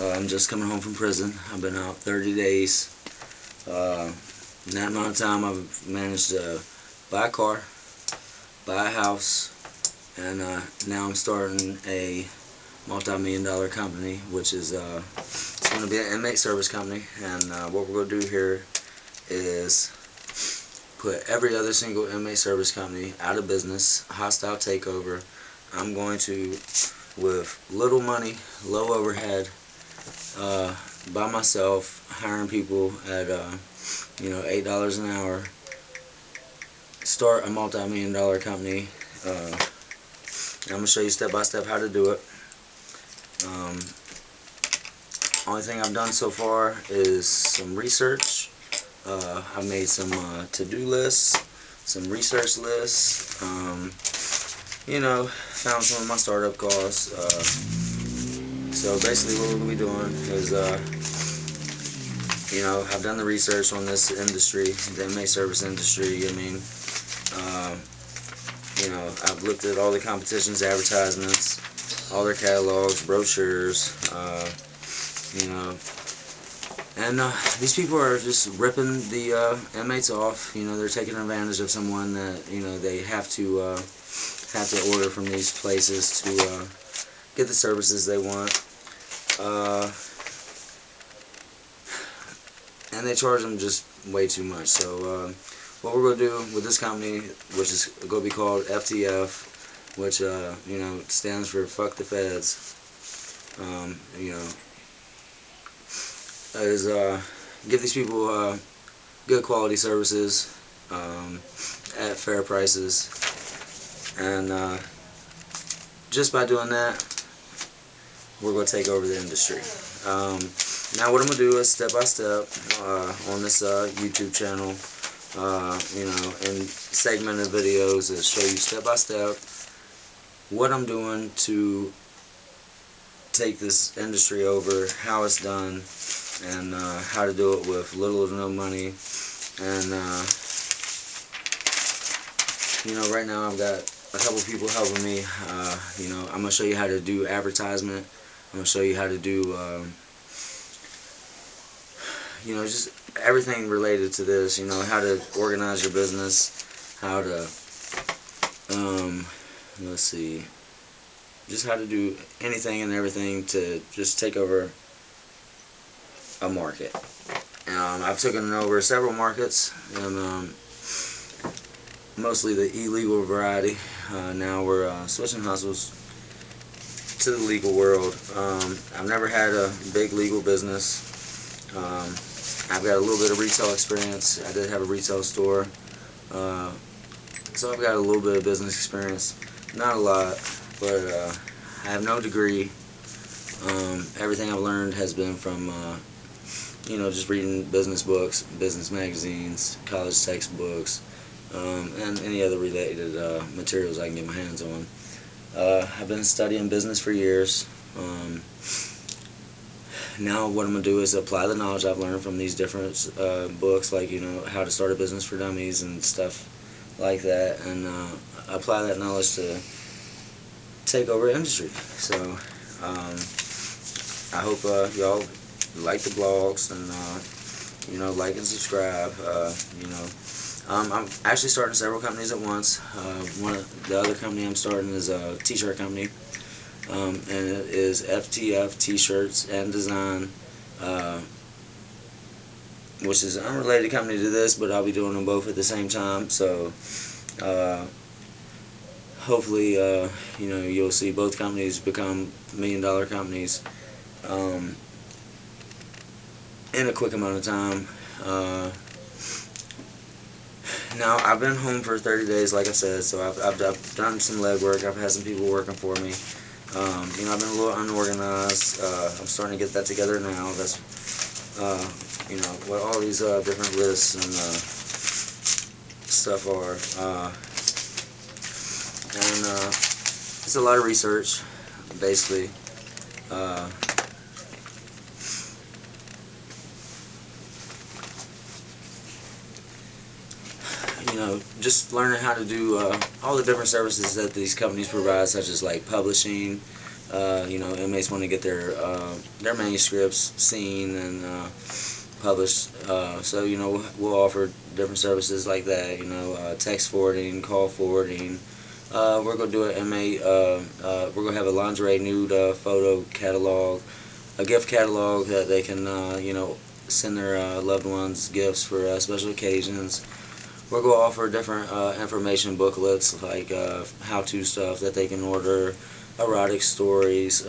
I'm just coming home from prison. I've been out 30 days. In that amount of time, I've managed to buy a car, buy a house, and now I'm starting a multi-million-dollar company, which is it's going to be an inmate service company. And what we're going to do here is put every other single inmate service company out of business, hostile takeover. I'm going to, with little money, low overhead, by myself, hiring people at $8 an hour, start a multi-million-dollar company. I'm going to show you step by step how to do it. Only thing I've done so far is some research. I've made some to-do lists, some research lists, found some of my startup costs. So basically what we're going to be doing is, I've done the research on this industry, the inmate service industry. I've looked at all the competition's advertisements, all their catalogs, brochures, and these people are just ripping the inmates off. They're taking advantage of someone that they have to order from these places to get the services they want, and they charge them just way too much. So what we're going to do with this company, which is going to be called FTF, which stands for Fuck the Feds, is give these people good quality services at fair prices, and just by doing that, we're going to take over the industry. Now what I'm going to do is step by step on this YouTube channel, in segmented videos that show you step by step what I'm doing to take this industry over, how it's done, and how to do it with little or no money. And right now I've got a couple people helping me. I'm going to show you how to do advertisement. I'm going to show you how to do just everything related to this, how to organize your business, how to let's see, just how to do anything and everything to just take over a market. I've taken over several markets, and mostly the illegal variety. Now we're switching hustles to the legal world. I've never had a big legal business. I've got a little bit of retail experience. I did have a retail store, so I've got a little bit of business experience. Not a lot, but I have no degree. Everything I've learned has been from just reading business books, business magazines, college textbooks, and any other related materials I can get my hands on. I've been studying business for years. Now what I'm going to do is apply the knowledge I've learned from these different books, like How to Start a Business for Dummies and stuff like that, and apply that knowledge to take over industry. So I hope y'all like the blogs, and like and subscribe. I'm actually starting several companies at once. The other company I'm starting is a t-shirt company. And it is FTF Shirts Design, which is an unrelated company to this, but I'll be doing them both at the same time. So hopefully you'll see both companies become million-dollar companies in a quick amount of time. Now I've been home for 30 days, like I said, so I've done some legwork. I've had some people working for me. I've been a little unorganized. I'm starting to get that together now. That's what all these different lists and stuff are. And it's a lot of research, basically. Just learning how to do all the different services that these companies provide, such as like publishing, inmates want to get their manuscripts seen and published. So we'll offer different services like that. Text forwarding, call forwarding. We're gonna do an inmate. We're gonna have a lingerie nude photo catalog, a gift catalog that they can send their loved ones gifts for special occasions. We're going to offer different information booklets like how-to stuff that they can order, erotic stories,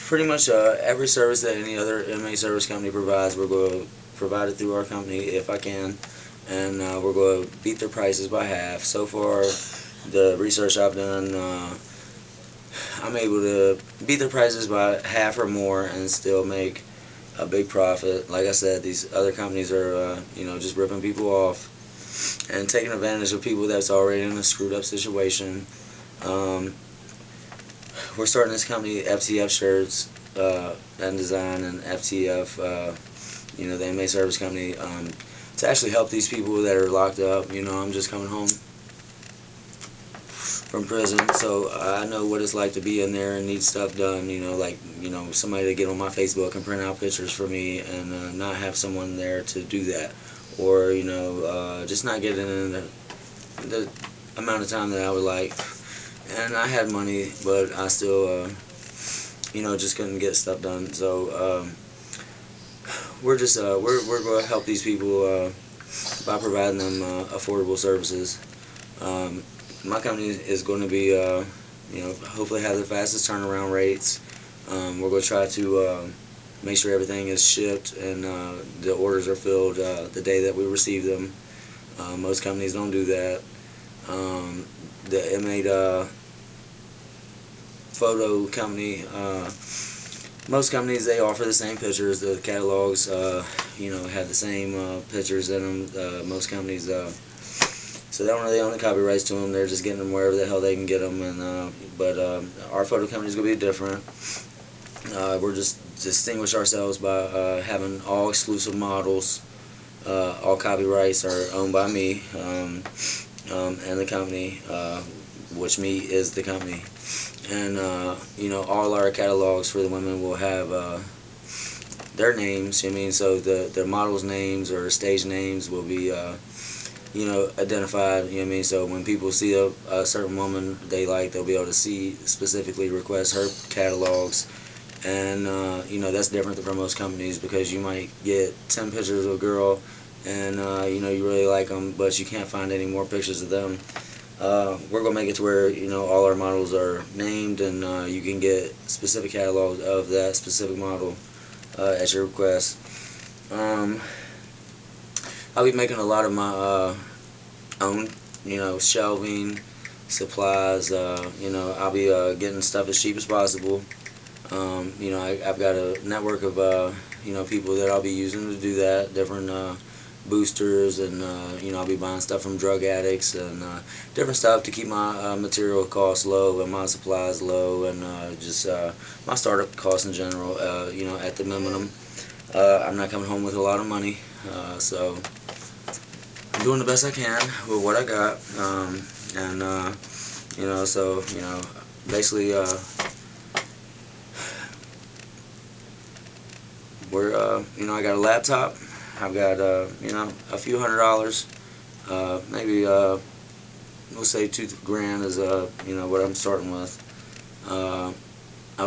pretty much every service that any other inmate service company provides, we're going to provide it through our company if I can, and we're going to beat their prices by half. So far, the research I've done, I'm able to beat their prices by half or more and still make a big profit. Like I said, these other companies are just ripping people off and taking advantage of people that's already in a screwed up situation. We're starting this company, FTF Shirts Design, and FTF, the inmate service company, to actually help these people that are locked up. I'm just coming home from prison, so I know what it's like to be in there and need stuff done. Somebody to get on my Facebook and print out pictures for me, and not have someone there to do that, or just not getting in the amount of time that I would like. And I had money, but I still just couldn't get stuff done. So we're going to help these people by providing them affordable services. My company is going to be hopefully have the fastest turnaround rates. We're going to try to make sure everything is shipped and the orders are filled the day that we receive them. Most companies don't do that. The inmate photo company, most companies, they offer the same pictures. The catalogs have the same pictures in them. Most companies so they don't really own the copyrights to them. They're just getting them wherever the hell they can get them. And but our photo company is going to be different. We're just distinguish ourselves by having all exclusive models. All copyrights are owned by me and the company, which me is the company. And all our catalogs for the women will have their names. So the models' names or stage names will be identified. So when people see a certain woman they like, they'll be able to see specifically request her catalogs. And that's different from most companies, because you might get 10 pictures of a girl and you really like them, but you can't find any more pictures of them. We're gonna make it to where all our models are named, and you can get specific catalogs of that specific model at your request. I'll be making a lot of my own, shelving, supplies. I'll be getting stuff as cheap as possible. I've got a network of people that I'll be using to do that, different boosters, and I'll be buying stuff from drug addicts and different stuff to keep my material costs low and my supplies low, and just my startup costs in general at the minimum. I'm not coming home with a lot of money, so I'm doing the best I can with what I got, basically I got a laptop. I've got a few $100s, maybe we'll say $2,000 is what I'm starting with. I've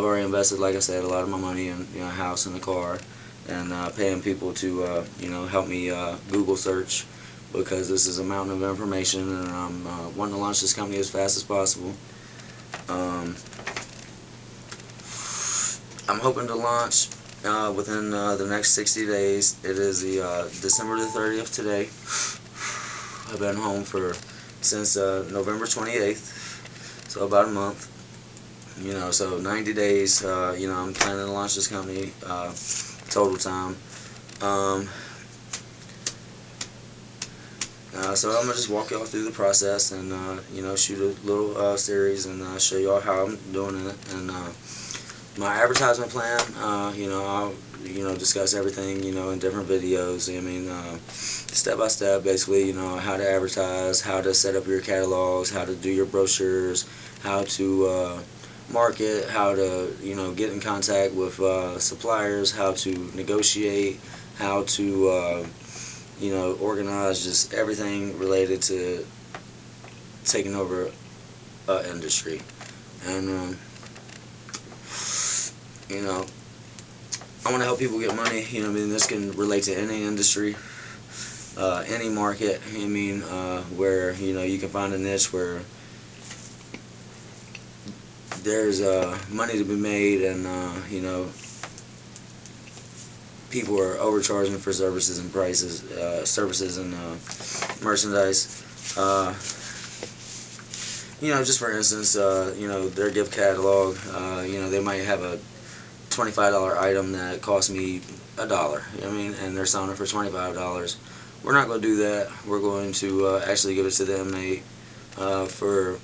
already invested, like I said, a lot of my money in a house and a car, and paying people to help me Google search, because this is a mountain of information, and I'm wanting to launch this company as fast as possible. I'm hoping to launch within the next 60 days. It is the December the 30th today. I've been home since November 28th, so about a month. So 90 days. I'm planning to launch this company total time. So I'm gonna just walk y'all through the process and shoot a little series and show y'all how I'm doing it, and my advertisement plan. I'll discuss everything in different videos. Step by step, basically. How to advertise, how to set up your catalogs, how to do your brochures, how to market, how to get in contact with suppliers, how to negotiate, how to organize, just everything related to taking over industry. And I want to help people get money. I mean, this can relate to any industry, any market. I mean, where you can find a niche where there's money to be made, and people are overcharging for services and prices, services and merchandise. Just for instance, their gift catalog. They might have a $25 item that cost me $1. And they're selling it for $25. We're not going to do that. We're going to actually give it to the inmate for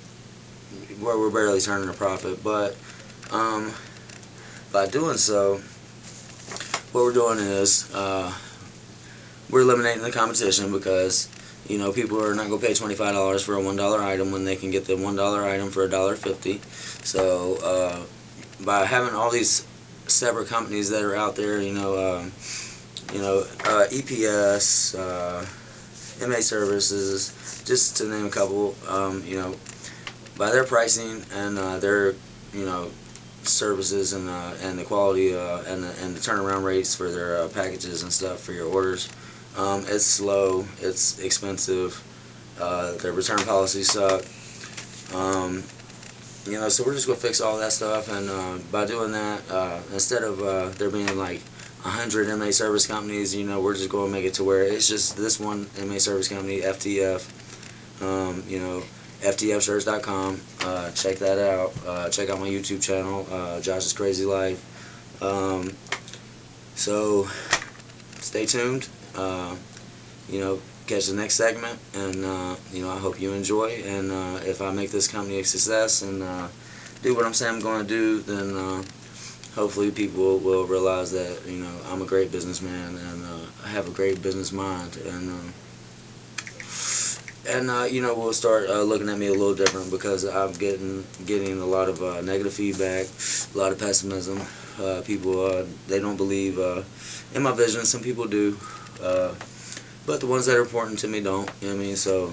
where we're barely turning a profit. But by doing so, what we're doing is we're eliminating the competition, because people are not going to pay $25 for a $1 item when they can get the $1 item for $1.50. So by having all these separate companies that are out there, EPS, inmate services, just to name a couple, by their pricing and their services and the quality and the turnaround rates for their packages and stuff for your orders, it's slow, it's expensive, their return policies suck. So we're just going to fix all that stuff, and by doing that, instead of there being like 100 inmate service companies, we're just going to make it to where it's just this one inmate service company, FTF, FTFshirts.com. Check that out. Check out my YouTube channel, Josh's Crazy Life. So stay tuned. Catch the next segment, and I hope you enjoy. And if I make this company a success and do what I'm saying I'm going to do, then hopefully people will realize that I'm a great businessman, and I have a great business mind, and will start looking at me a little different, because I'm getting a lot of negative feedback, a lot of pessimism. People they don't believe in my vision. Some people do. But the ones that are important to me don't. So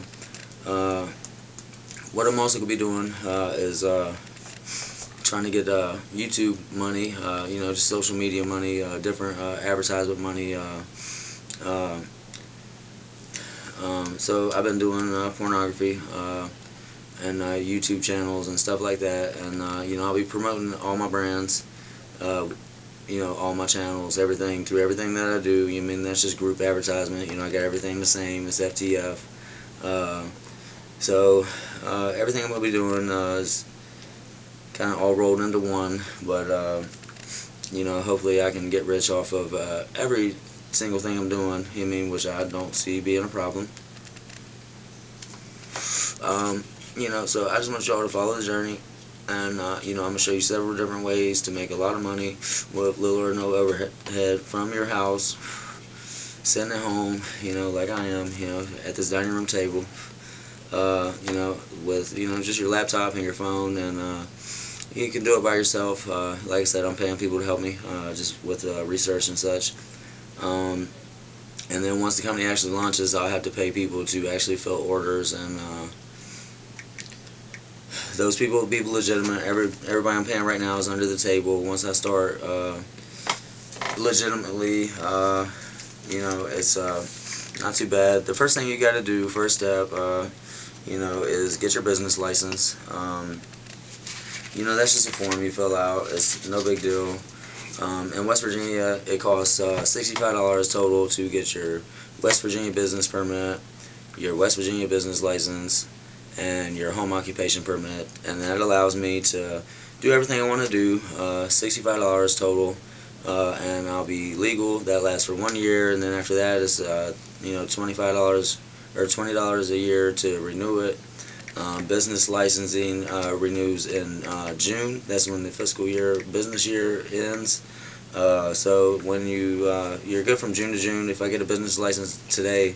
what I'm also going to be doing is trying to get YouTube money, just social media money, different advertisement money. So I've been doing pornography and YouTube channels and stuff like that, and I'll be promoting all my brands, all my channels, everything, through everything that I do. That's just group advertisement. I got everything the same. It's FTF. So everything I'm going to be doing is kind of all rolled into one, but hopefully I can get rich off of every single thing I'm doing, which I don't see being a problem. So I just want y'all to follow the journey, and I'm going to show you several different ways to make a lot of money with little or no overhead from your house, sitting at home, like I am, at this dining room table, with, just your laptop and your phone, and you can do it by yourself. Like I said, I'm paying people to help me, just with research and such. And then once the company actually launches, I'll have to pay people to actually fill orders, and those people will be legitimate. Everybody I'm paying right now is under the table. Once I start legitimately, it's not too bad. The first thing you got to do, first step, is get your business license. That's just a form you fill out. It's no big deal. In West Virginia, it costs $65 total to get your West Virginia business permit, your West Virginia business license, and your home occupation permit. And that allows me to do everything I want to do. $65 total, and I'll be legal. That lasts for 1 year, and then after that it's $25 or $20 a year to renew it. Business licensing renews in June. That's when the fiscal year, business year ends. So when you're good from June to June. If I get a business license today,